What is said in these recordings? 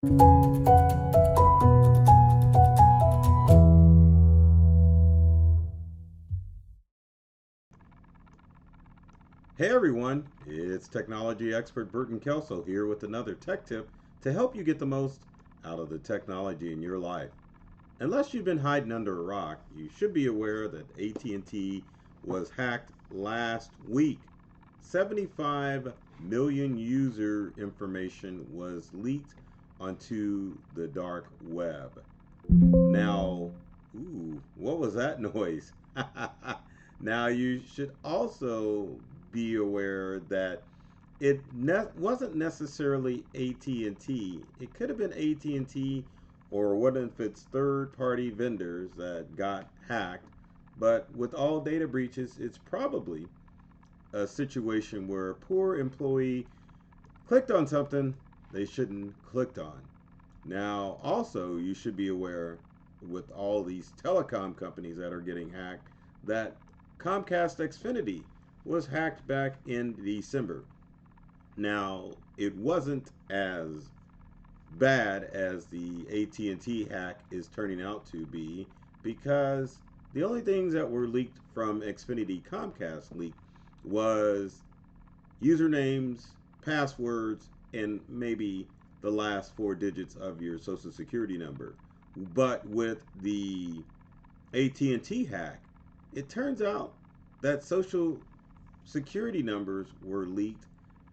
Hey everyone, it's technology expert Burton Kelso here with another tech tip to help you get the most out of the technology in your life. Unless you've been hiding under a rock, you should be aware that AT&T was hacked last week. 75 million user information was leaked onto the dark web. Now, what was that noise? Now you should also be aware that wasn't necessarily AT&T. It could have been AT&T or one of its third-party vendors that got hacked. But with all data breaches, it's probably a situation where a poor employee clicked on something they shouldn't clicked on. Now, also, you should be aware with all these telecom companies that are getting hacked that Comcast Xfinity was hacked back in December. Now, it wasn't as bad as the AT&T hack is turning out to be because the only things that were leaked from Xfinity Comcast leaked was usernames, passwords, and maybe the last four digits of your social security number. But with the AT&T hack, it turns out that social security numbers were leaked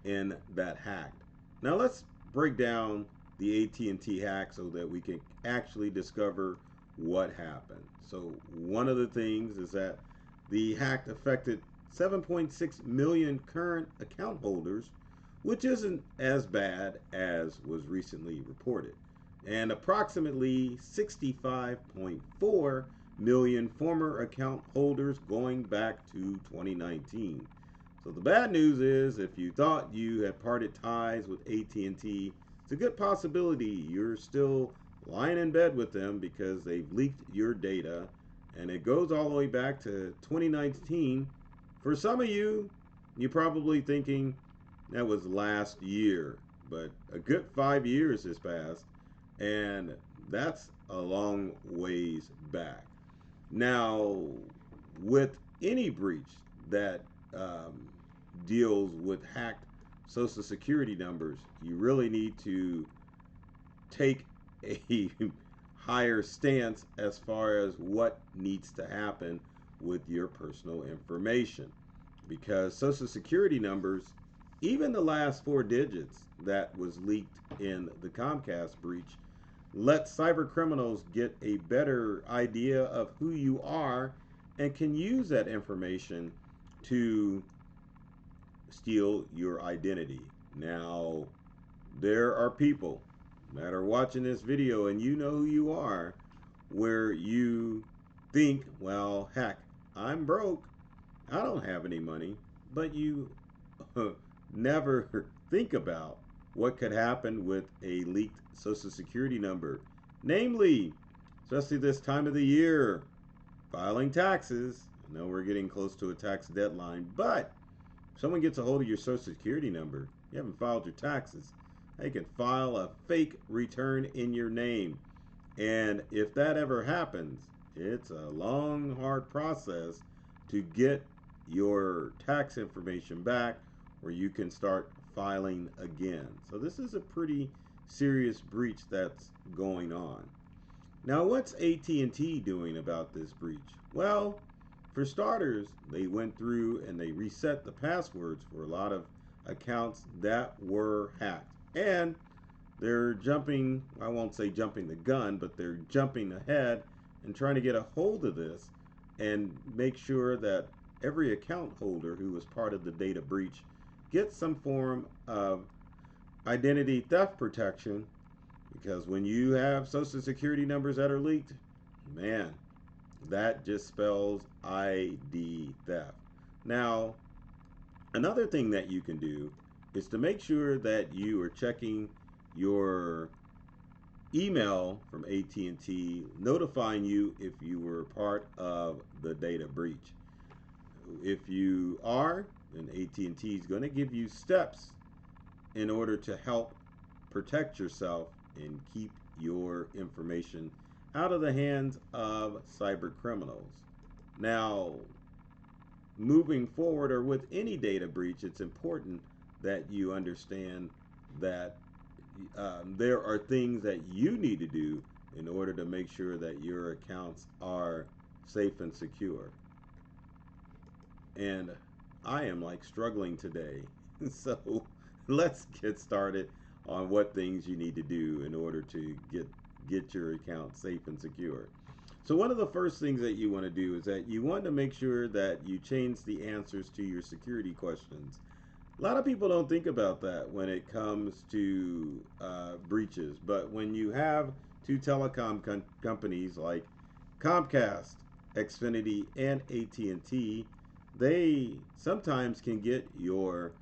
in that hack. Now let's break down the AT&T hack so that we can actually discover what happened. So one of the things is that the hack affected 7.6 million current account holders, which isn't as bad as was recently reported, and approximately 65.4 million former account holders going back to 2019. So the bad news is if you thought you had parted ties with AT&T, it's a good possibility you're still lying in bed with them because they've leaked your data, and it goes all the way back to 2019. For some of you, you're probably thinking that was last year, but a good 5 years has passed, and that's a long ways back. Now, with any breach that deals with hacked social security numbers, you really need to take a higher stance as far as what needs to happen with your personal information. Because social security numbers, even the last four digits that was leaked in the Comcast breach, let cyber criminals get a better idea of who you are and can use that information to steal your identity. Now, there are people that are watching this video and you know who you are, where you think, well, heck, I'm broke, I don't have any money, but you never think about what could happen with a leaked social security number. Namely, especially this time of the year, filing taxes. I know we're getting close to a tax deadline, but if someone gets a hold of your social security number, you haven't filed your taxes, they can file a fake return in your name. And if that ever happens, it's a long, hard process to get your tax information back where you can start filing again. So this is a pretty serious breach that's going on. Now, what's AT&T doing about this breach? Well, for starters, they went through and they reset the passwords for a lot of accounts that were hacked. And they're jumping, I won't say jumping the gun, but they're jumping ahead and trying to get a hold of this and make sure that every account holder who was part of the data breach gets some form of identity theft protection, because when you have social security numbers that are leaked, man, that just spells ID theft. Now, another thing that you can do is to make sure that you are checking your email from AT&T notifying you if you were part of the data breach. If you are, then AT&T is going to give you steps in order to help protect yourself and keep your information out of the hands of cyber criminals. Now, moving forward or with any data breach, it's important that you understand that there are things that you need to do in order to make sure that your accounts are safe and secure. And I am like struggling today. So let's get started on what things you need to do in order to get your account safe and secure. So one of the first things that you want to do is that you want to make sure that you change the answers to your security questions. A lot of people don't think about that when it comes to breaches, but when you have two telecom companies like Comcast, Xfinity, and AT&T, they sometimes can get your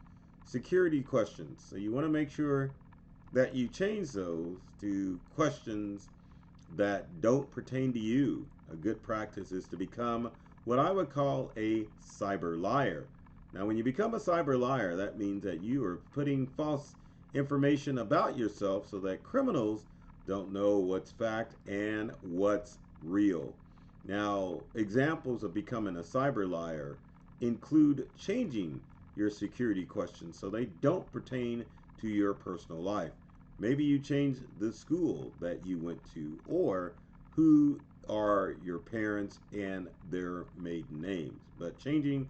security questions. So you want to make sure that you change those to questions that don't pertain to you. A good practice is to become what I would call a cyber liar. Now, when you become a cyber liar, that means that you are putting false information about yourself so that criminals don't know what's fact and what's real. Now, examples of becoming a cyber liar include changing your security questions so they don't pertain to your personal life. Maybe you change the school that you went to, or who are your parents and their maiden names. But changing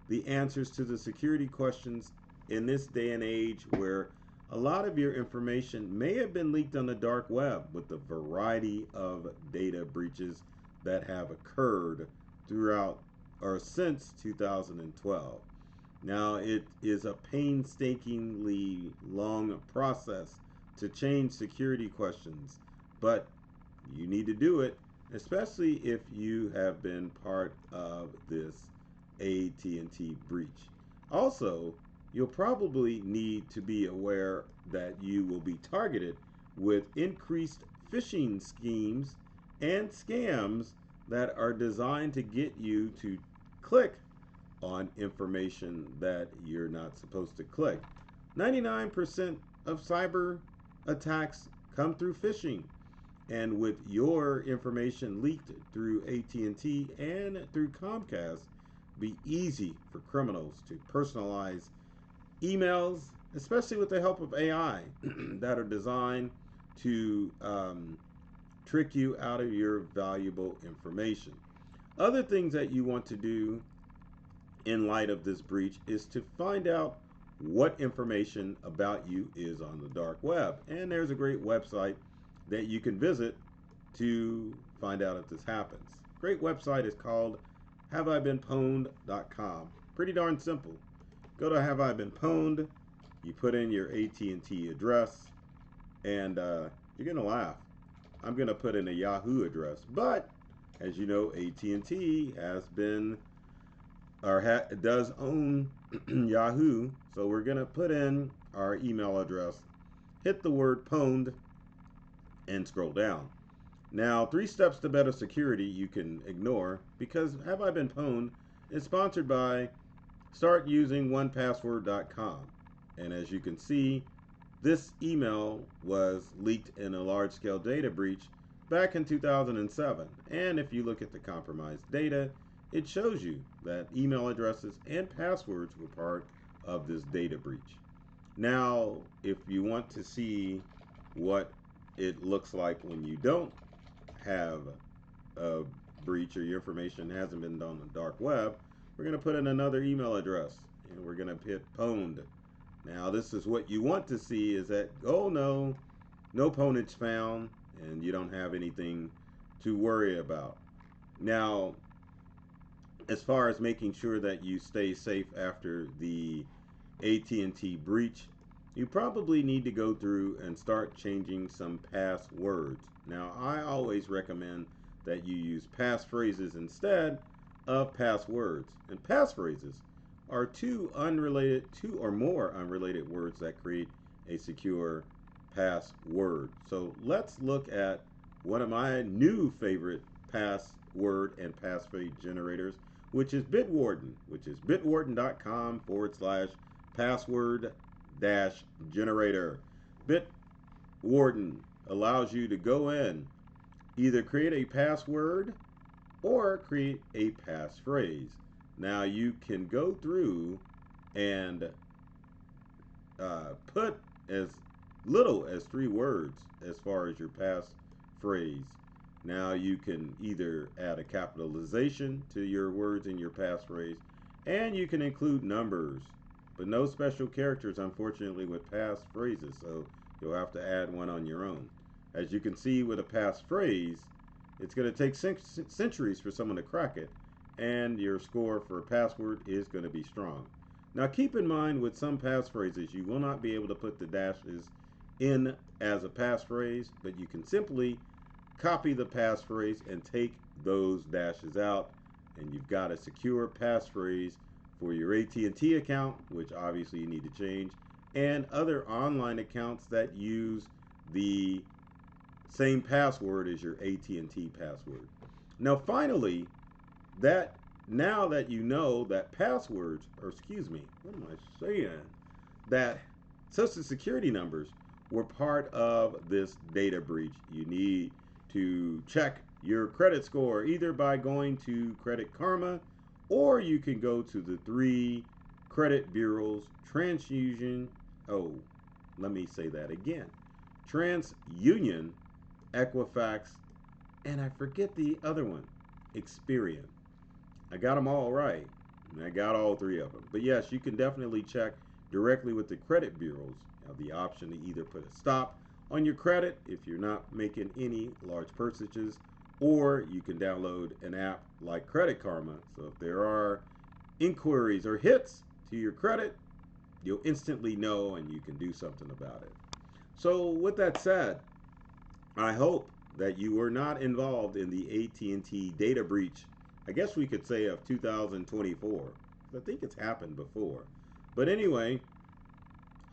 the answers to the security questions in this day and age where a lot of your information may have been leaked on the dark web with the variety of data breaches that have occurred throughout or since 2012. Now, it is a painstakingly long process to change security questions, but you need to do it, especially if you have been part of this AT&T breach. Also, you'll probably need to be aware that you will be targeted with increased phishing schemes and scams that are designed to get you to click on information that you're not supposed to click. 99% of cyber attacks come through phishing, and with your information leaked through AT&T and through Comcast, be easy for criminals to personalize emails, especially with the help of AI that are designed to trick you out of your valuable information. Other things that you want to do in light of this breach is to find out what information about you is on the dark web. And there's a great website that you can visit to find out if this happens. Great website is called haveibeenpwned.com. Pretty darn simple. Go to Have I Been Pwned, you put in your AT&T address, and you're gonna laugh. I'm gonna put in a Yahoo address, but as you know, AT&T has been or does own Yahoo, so we're gonna put in our email address, hit the word pwned, and scroll down. Now, 3 steps to better security you can ignore because Have I Been Pwned is sponsored by startusingonepassword.com. And as you can see, this email was leaked in a large-scale data breach back in 2007. And if you look at the compromised data, it shows you that email addresses and passwords were part of this data breach. Now, if you want to see what it looks like when you don't have a breach or your information hasn't been on the dark web, we're going to put in another email address and we're going to hit pwned. Now, this is what you want to see is that, oh no, no pwnage found, and you don't have anything to worry about. Now, as far as making sure that you stay safe after the AT&T breach, you probably need to go through and start changing some passwords. Now, I always recommend that you use passphrases instead of passwords. And passphrases are two or more unrelated words that create a secure password. So let's look at one of my new favorite password and passphrase generators, which is Bitwarden, which is bitwarden.com/password-generator. Bitwarden allows you to go in, either create a password or create a passphrase. Now you can go through and put as little as 3 words as far as your passphrase. Now you can either add a capitalization to your words in your passphrase, and you can include numbers, but no special characters, unfortunately, with passphrases. So you'll have to add one on your own. As you can see with a passphrase, it's going to take centuries for someone to crack it, and your score for a password is going to be strong. Now keep in mind, with some passphrases, you will not be able to put the dashes in as a passphrase, but you can simply copy the passphrase and take those dashes out, and you've got a secure passphrase for your AT&T account, which obviously you need to change, and other online accounts that use the same password as your AT&T password. Now finally, now that you know that passwords, or excuse me, what am I saying? That social security numbers were part of this data breach, you need to check your credit score either by going to Credit Karma, or you can go to the 3 credit bureaus: TransUnion, oh, let me say that again, TransUnion, Equifax, and I forget the other one, Experian. I got them all right, and I got all 3 of them. But yes, you can definitely check directly with the credit bureaus. You have the option to either put a stop on your credit if you're not making any large purchases, or you can download an app like Credit Karma. So if there are inquiries or hits to your credit, you'll instantly know and you can do something about it. So with that said, I hope that you were not involved in the AT&T data breach, I guess we could say, of 2024. I think it's happened before. But anyway,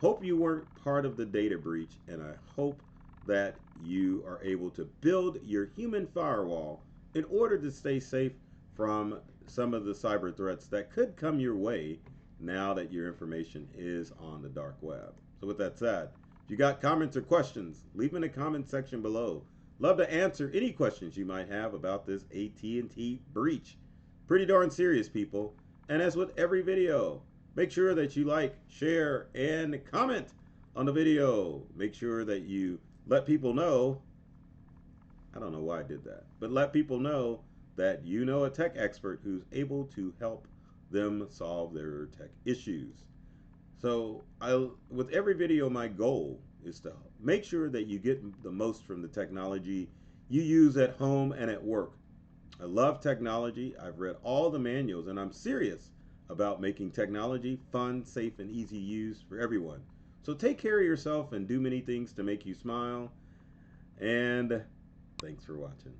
hope you weren't part of the data breach, and I hope that you are able to build your human firewall in order to stay safe from some of the cyber threats that could come your way now that your information is on the dark web. So with that said, if you got comments or questions, leave them in the comment section below. Love to answer any questions you might have about this AT&T breach. Pretty darn serious, people. And as with every video, make sure that you like, share, and comment on the video. Make sure that you let people know, I don't know why I did that, but let people know that you know a tech expert who's able to help them solve their tech issues. So with every video, my goal is to make sure that you get the most from the technology you use at home and at work. I love technology. I've read all the manuals, and I'm serious about making technology fun, safe, and easy to use for everyone. So take care of yourself and do many things to make you smile. And thanks for watching.